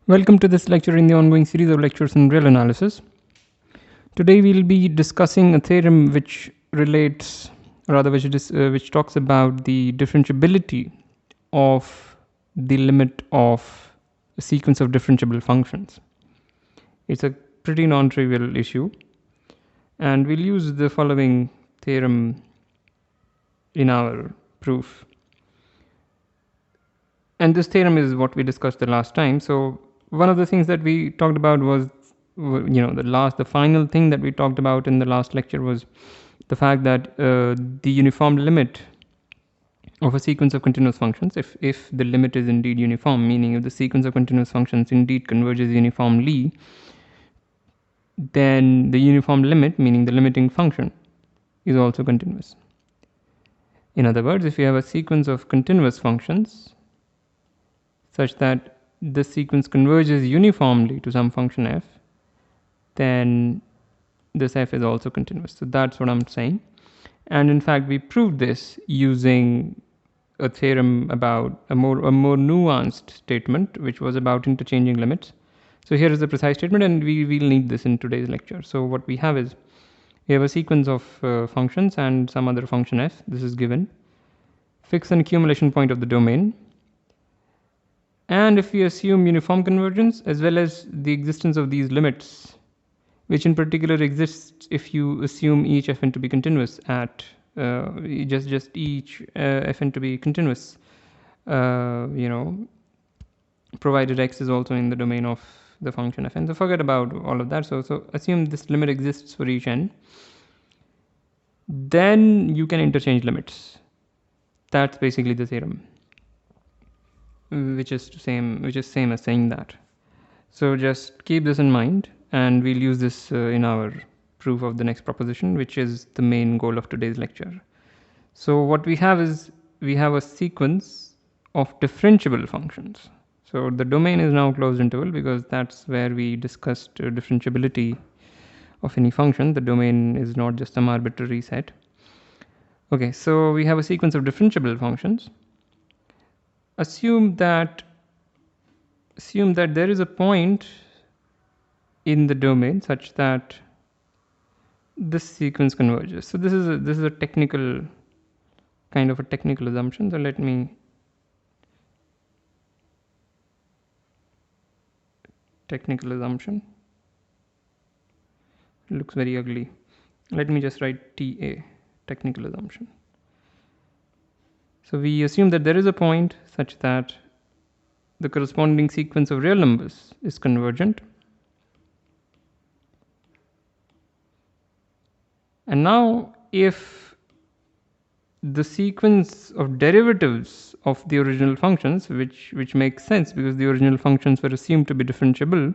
Welcome to this lecture in the ongoing series of lectures in real analysis. Today we'll be discussing a theorem which relates, which talks about the differentiability of the limit of a sequence of differentiable functions. It's a pretty non-trivial issue, and we'll use the following theorem in our proof. And this theorem is what we discussed the last time. So one of the things that we talked about was, the final thing that we talked about in the last lecture was the fact that the uniform limit of a sequence of continuous functions, if the limit is indeed uniform, meaning if the sequence of continuous functions indeed converges uniformly, then the uniform limit, meaning the limiting function, is also continuous. In other words, if you have a sequence of continuous functions such that the sequence converges uniformly to some function f, then this f is also continuous. So that's what I'm saying. And in fact, we proved this using a theorem about a more nuanced statement, which was about interchanging limits. So here is the precise statement, and we will need this in today's lecture. So what we have is, we have a sequence of functions and some other function f. This is given. Fix an accumulation point of the domain. And if we assume uniform convergence as well as the existence of these limits, which in particular exists if you assume each fn to be continuous at just each fn to be continuous, provided x is also in the domain of the function fn. So forget about all of that. So assume this limit exists for each n. Then you can interchange limits. That's basically the theorem, which is same as saying that. So just keep this in mind, and we'll use this in our proof of the next proposition, which is the main goal of today's lecture. So what we have is, we have a sequence of differentiable functions. So the domain is now closed interval because that's where we discussed differentiability of any function. The domain is not just some arbitrary set. Okay, so we have a sequence of differentiable functions. Assume that there is a point in the domain such that this sequence converges. So this is a technical kind of a technical assumption. So let me technical assumption. It looks very ugly. Let me just write TA, technical assumption. So we assume that there is a point such that the corresponding sequence of real numbers is convergent. And now if the sequence of derivatives of the original functions, which makes sense because the original functions were assumed to be differentiable.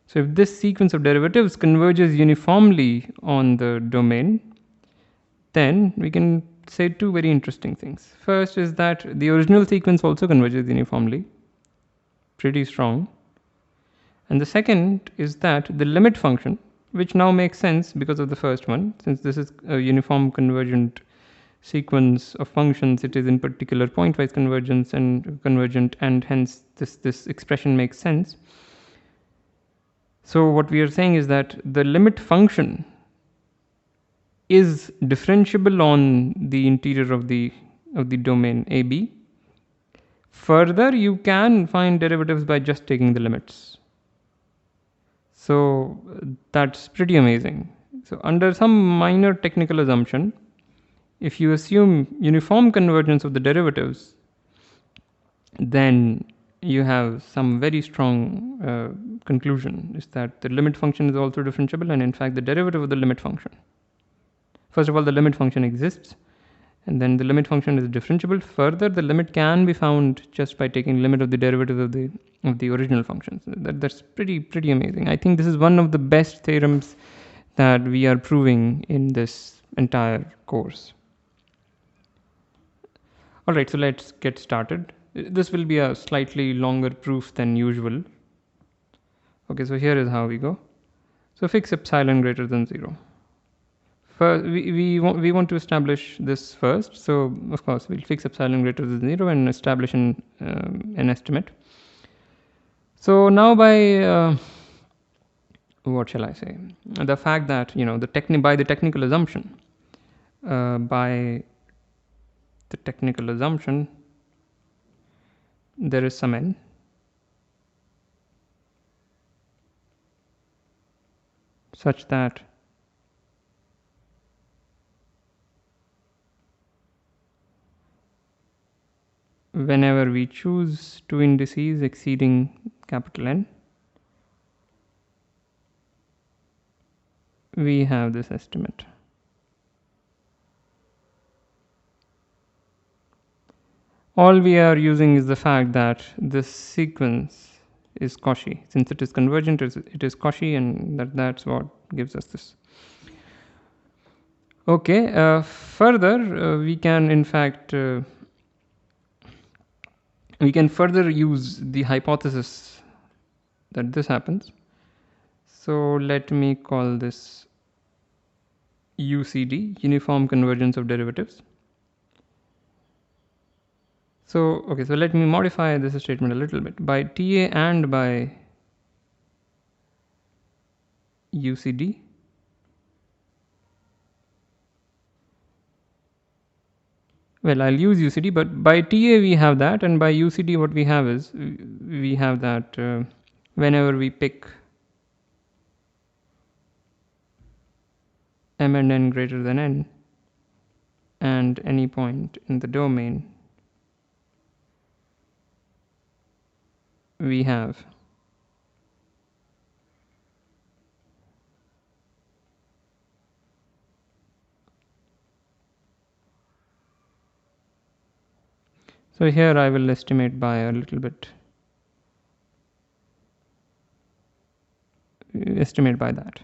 So if this sequence of derivatives converges uniformly on the domain, then we can say two very interesting things. First is that the original sequence also converges uniformly. Pretty strong. And the second is that the limit function, which now makes sense because of the first one, since this is a uniform convergent sequence of functions, it is in particular pointwise convergence and convergent, and hence this expression makes sense. So what we are saying is that the limit function is differentiable on the interior of the domain AB. Further, you can find derivatives by just taking the limits. So that's pretty amazing. So under some minor technical assumption, if you assume uniform convergence of the derivatives, then you have some very strong conclusion, is that the limit function is also differentiable, and in fact the derivative of the limit function. First of all, the limit function exists, and then the limit function is differentiable. Further, the limit can be found just by taking limit of the derivative of the original functions. That's pretty amazing. I think this is one of the best theorems that we are proving in this entire course. All right, so let's get started. This will be a slightly longer proof than usual. Okay, so here is how we go. So fix epsilon greater than 0. First, we want to establish this first. So of course we'll fix epsilon greater than 0 and establish an estimate. So now by what shall I say? The fact that by the technical assumption, by the technical assumption, there is some n such that whenever we choose two indices exceeding capital N, we have this estimate. All we are using is the fact that this sequence is Cauchy. Since it is convergent, it is Cauchy, and that's what gives us this. Okay, further, we can in fact we can further use the hypothesis that this happens. So let me call this UCD, uniform convergence of derivatives. So let me modify this statement a little bit. By TA and by UCD, well, I'll use UCD, but by TA we have that, and by UCD what we have is we have that whenever we pick m and n greater than n and any point in the domain, we have so here I will estimate by a little bit, estimate by that.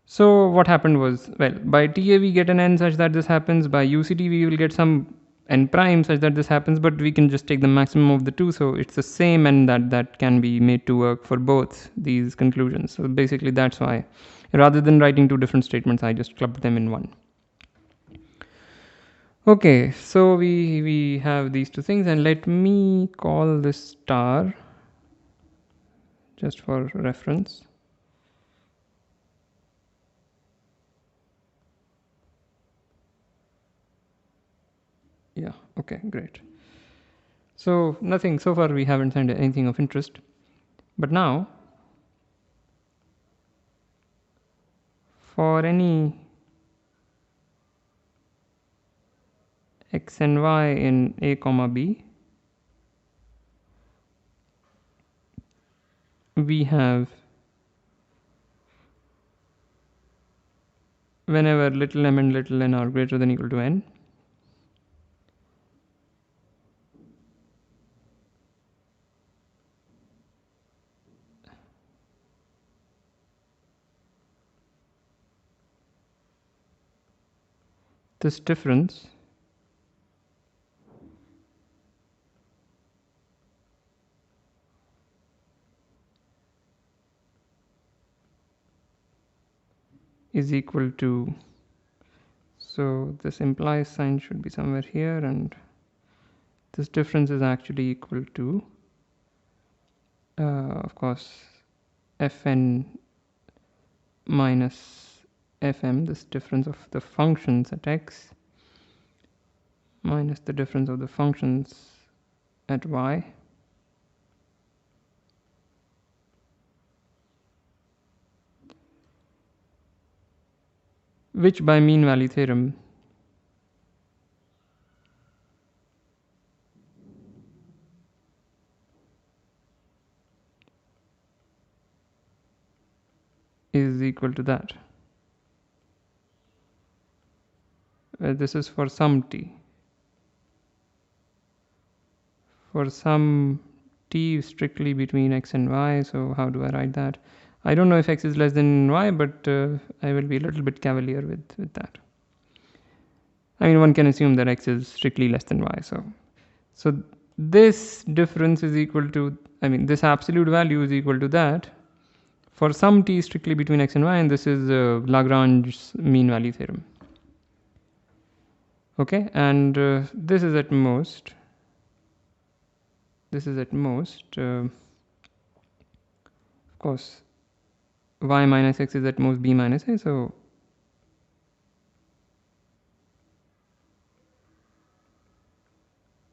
So what happened was, well, by TA we get an n such that this happens, by UCD we will get some n prime such that this happens, but we can just take the maximum of the two, so it's the same n that can be made to work for both these conclusions. So basically that's why, rather than writing two different statements, I just clubbed them in one. Okay, so we have these two things, and let me call this star just for reference. Yeah, okay, great. So nothing, so far we haven't found anything of interest. But now, for any x and y in a comma b, we have whenever little m and little n are greater than or equal to n, this difference is equal to, so this implies sign should be somewhere here, and this difference is actually equal to of course fn minus fm, this difference of the functions at x, minus the difference of the functions at y, which by mean value theorem is equal to that. This is for some t. For some t strictly between x and y, so how do I write that? I don't know if x is less than y, but I will be a little bit cavalier with that. I mean, one can assume that x is strictly less than y, so this difference is equal to, I mean, this absolute value is equal to that for some t strictly between x and y, and this is Lagrange's mean value theorem. Okay, and this is at most course, y minus x is at most b minus a, so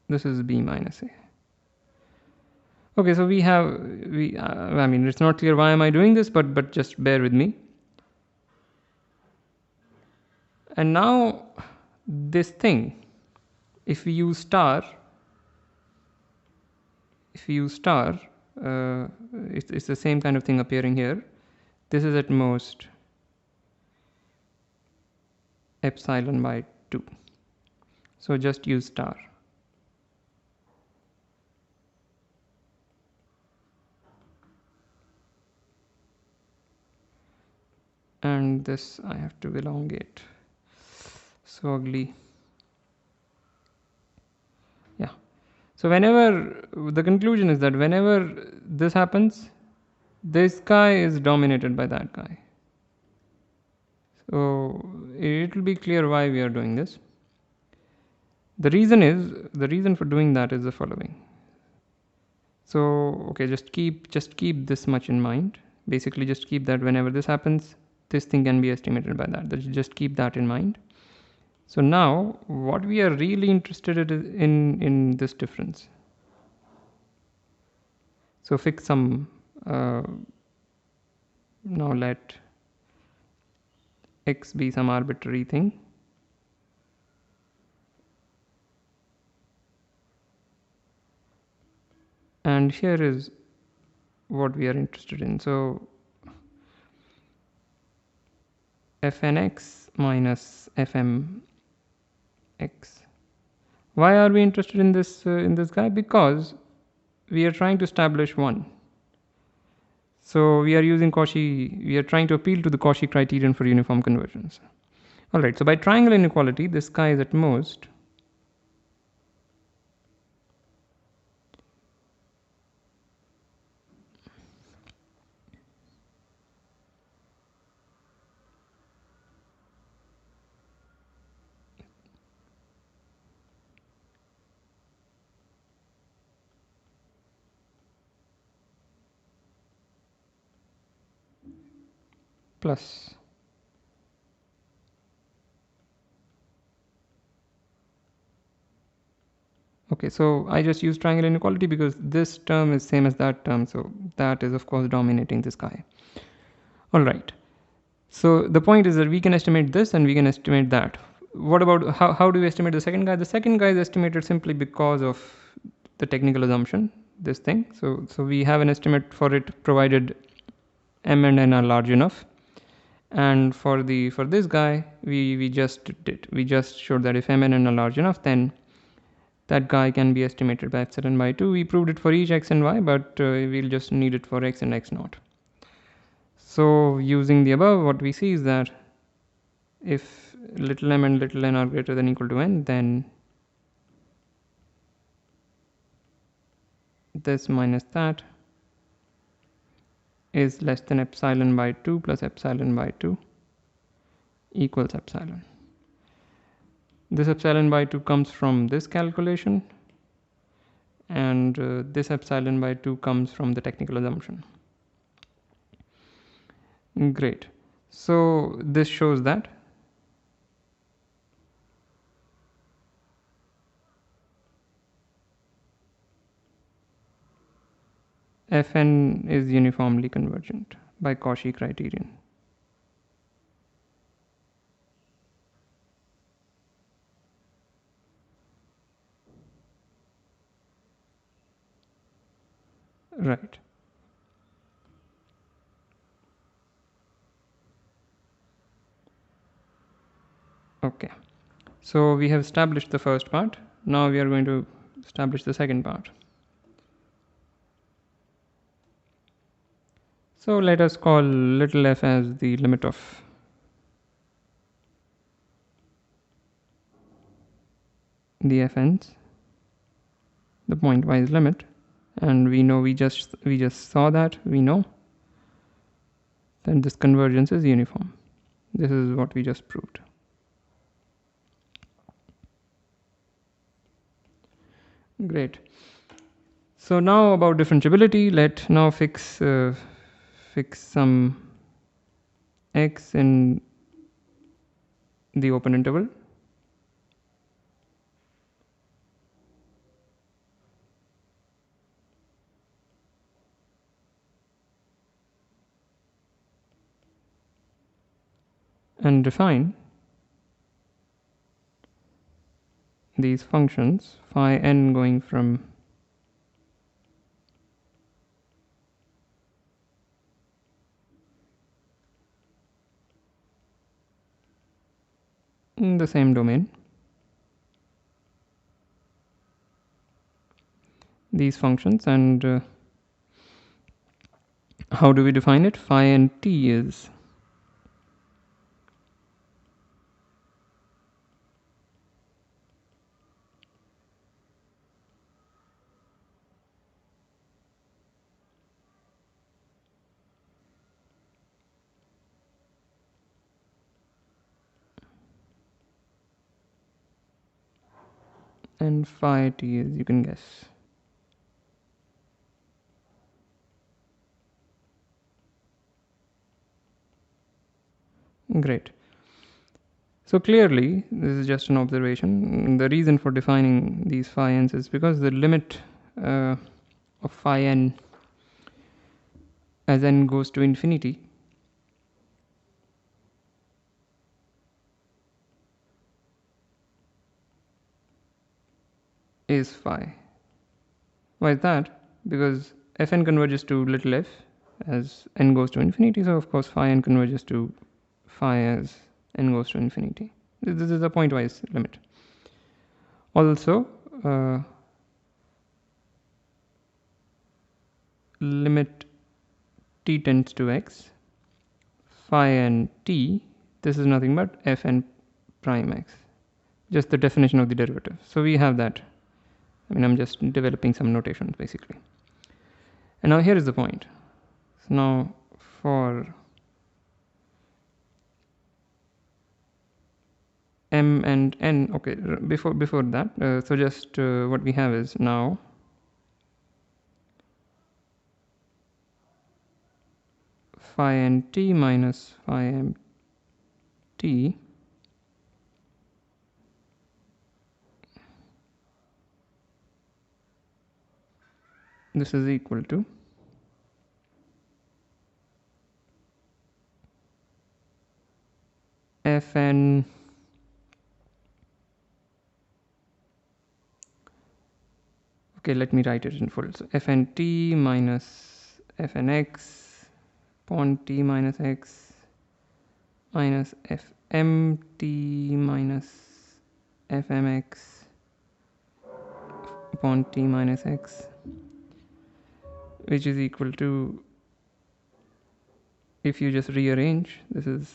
this is b minus a. Okay, so I mean, it's not clear why am I doing this, but just bear with me. And now this thing, if we use star, it's the same kind of thing appearing here. This is at most epsilon by 2. So just use star. And this I have to elongate. So ugly. Yeah. So whenever, the conclusion is that whenever this happens, this guy is dominated by that guy. So it will be clear why we are doing this. The reason for doing that is the following. So okay, just keep this much in mind. Basically, just keep that whenever this happens, this thing can be estimated by that. Just keep that in mind. So now, what we are really interested in this difference. So fix some. Now let x be some arbitrary thing. And here is what we are interested in. So fnx minus fmx. Why are we interested in this guy? Because we are trying to establish one. So we are using Cauchy. We are trying to appeal to the Cauchy criterion for uniform convergence. All right. So by triangle inequality, this guy is at most plus okay, so I just use triangle inequality because this term is same as that term, so that is of course dominating this guy. All right, so the point is that we can estimate this and we can estimate that. What about how do we estimate the second guy? The second guy is estimated simply because of the technical assumption, this thing. So we have an estimate for it provided m and n are large enough. And for this guy, we just showed that if m and n are large enough, then that guy can be estimated by epsilon by 2. We proved it for each x and y, but we'll just need it for x and x naught. So using the above, what we see is that if little m and little n are greater than or equal to n, then this minus that is less than epsilon by 2 plus epsilon by 2 equals epsilon. This epsilon by 2 comes from this calculation, and this epsilon by 2 comes from the technical assumption. Great. So this shows that Fn is uniformly convergent by Cauchy criterion. Right. Okay. So we have established the first part. Now we are going to establish the second part. So let us call little f as the limit of the fn's, the pointwise limit, and we know we just saw that we know then this convergence is uniform. This is what we just proved. Great. So now about differentiability, let now fix fix some x in the open interval. And define these functions phi n going from the same domain. These functions, and how do we define it? Phi n t is and phi t is, you can guess. Great. So clearly, this is just an observation. The reason for defining these phi n's is because the limit of phi n as n goes to infinity is phi. Why is that? Because fn converges to little f as n goes to infinity, so of course phi n converges to phi as n goes to infinity. This is a pointwise limit. Also, limit t tends to x, phi n t, this is nothing but fn prime x, just the definition of the derivative. So we have that. I mean, I'm just developing some notations basically. And now here is the point. So now for m and n, okay, before that, so just what we have is now phi n t minus phi m t this is equal to fn okay, let me write it in full. So fn t minus fn x upon t minus x minus fm t minus fmx upon t minus x, which is equal to, if you just rearrange, this is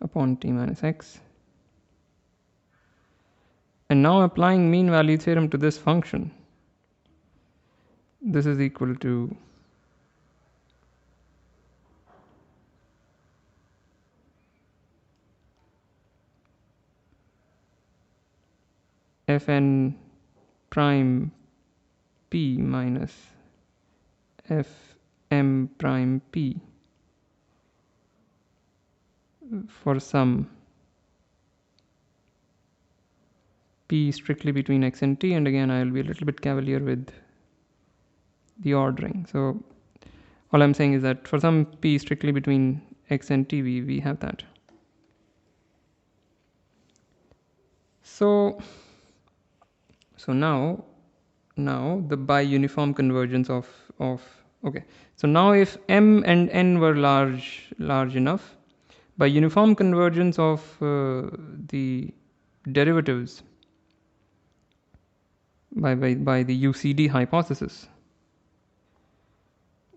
upon t minus x. And now applying mean value theorem to this function, this is equal to fn prime p minus fm prime p for some p strictly between x and t, and again I will be a little bit cavalier with the ordering. So all I'm saying is that for some p strictly between x and t, we have that. So now the bi-uniform convergence of okay. So now if m and n were large enough, by uniform convergence of the derivatives by the UCD hypothesis,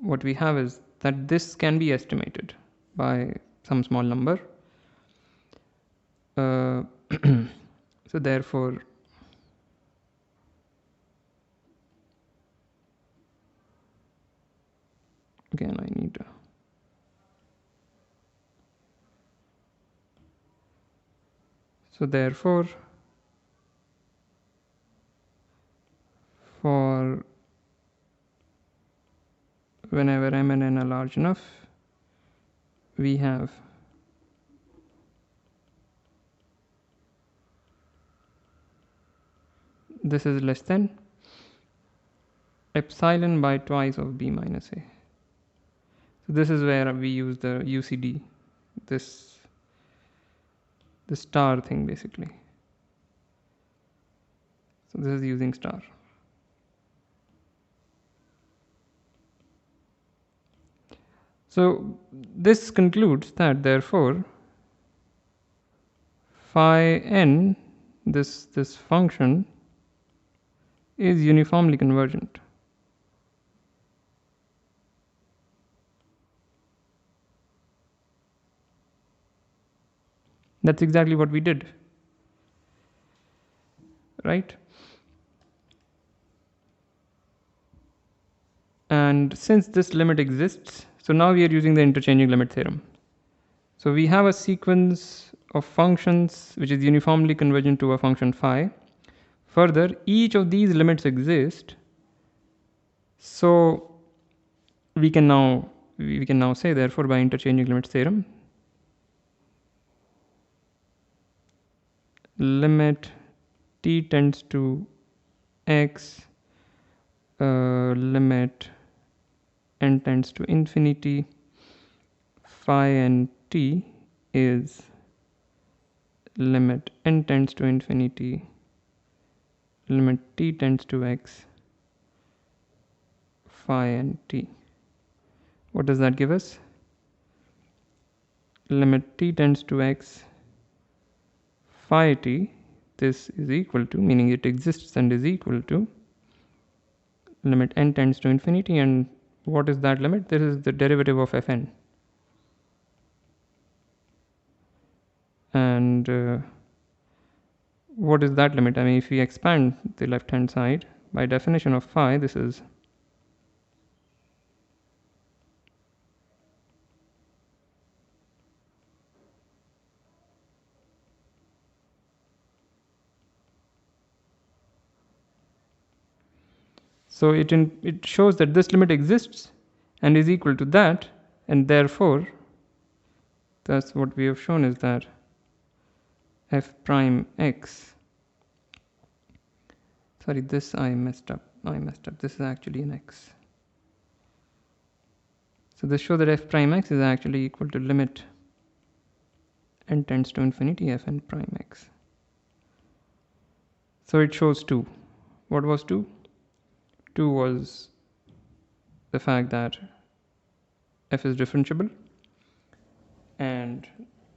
what we have is that this can be estimated by some small number. So therefore, again I need to, so therefore whenever m and n are large enough, we have this is less than epsilon by twice of b minus a. So this is where we use the UCD, this the star thing basically. So this is using star. So this concludes that therefore phi n, this function, is uniformly convergent. That's exactly what we did, right? And since this limit exists, so now we are using the interchanging limit theorem. So we have a sequence of functions which is uniformly convergent to a function phi. Further, each of these limits exist. So we can now say, therefore, by interchanging limits theorem, limit t tends to x, limit n tends to infinity, phi n t is limit n tends to infinity, limit t tends to x, phi n t. What does that give us? Limit t tends to x, phi t, this is equal to, meaning it exists and is equal to, limit n tends to infinity, and what is that limit? This is the derivative of fn. And what is that limit? I mean, if we expand the left hand side, by definition of phi, this is so it shows that this limit exists and is equal to that, and therefore that's what we have shown, is that f prime x, sorry, this I messed up, this is actually an x. So this shows that f prime x is actually equal to limit n tends to infinity f n prime x. So it shows 2. What was 2? 2 was the fact that f is differentiable and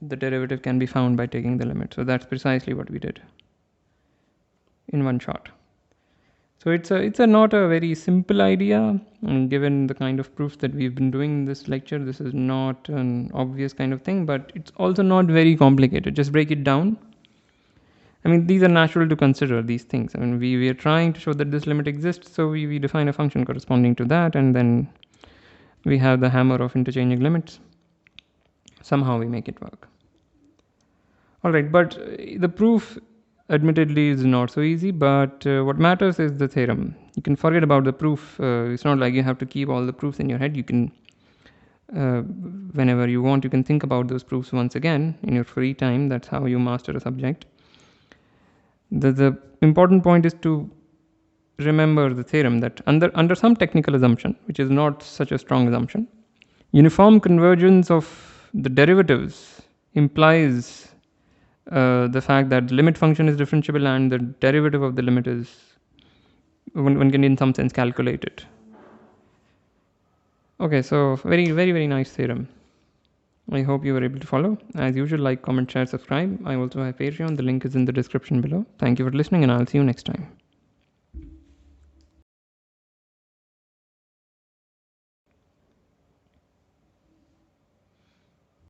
the derivative can be found by taking the limit. So that's precisely what we did in one shot. So it's a not a very simple idea, and given the kind of proofs that we've been doing in this lecture, this is not an obvious kind of thing, but it's also not very complicated. Just break it down. I mean, these are natural to consider, these things. I mean, we are trying to show that this limit exists, so we define a function corresponding to that, and then we have the hammer of interchanging limits. Somehow we make it work. All right, but the proof admittedly is not so easy, but what matters is the theorem. You can forget about the proof. It's not like you have to keep all the proofs in your head. You can, whenever you want, you can think about those proofs once again in your free time. That's how you master a subject. The important point is to remember the theorem that under some technical assumption, which is not such a strong assumption, uniform convergence of the derivatives implies the fact that the limit function is differentiable and the derivative of the limit is, one can in some sense calculate it. Okay, so very, very, very nice theorem. I hope you were able to follow. As usual, like, comment, share, subscribe. I also have Patreon. The link is in the description below. Thank you for listening, and I'll see you next time.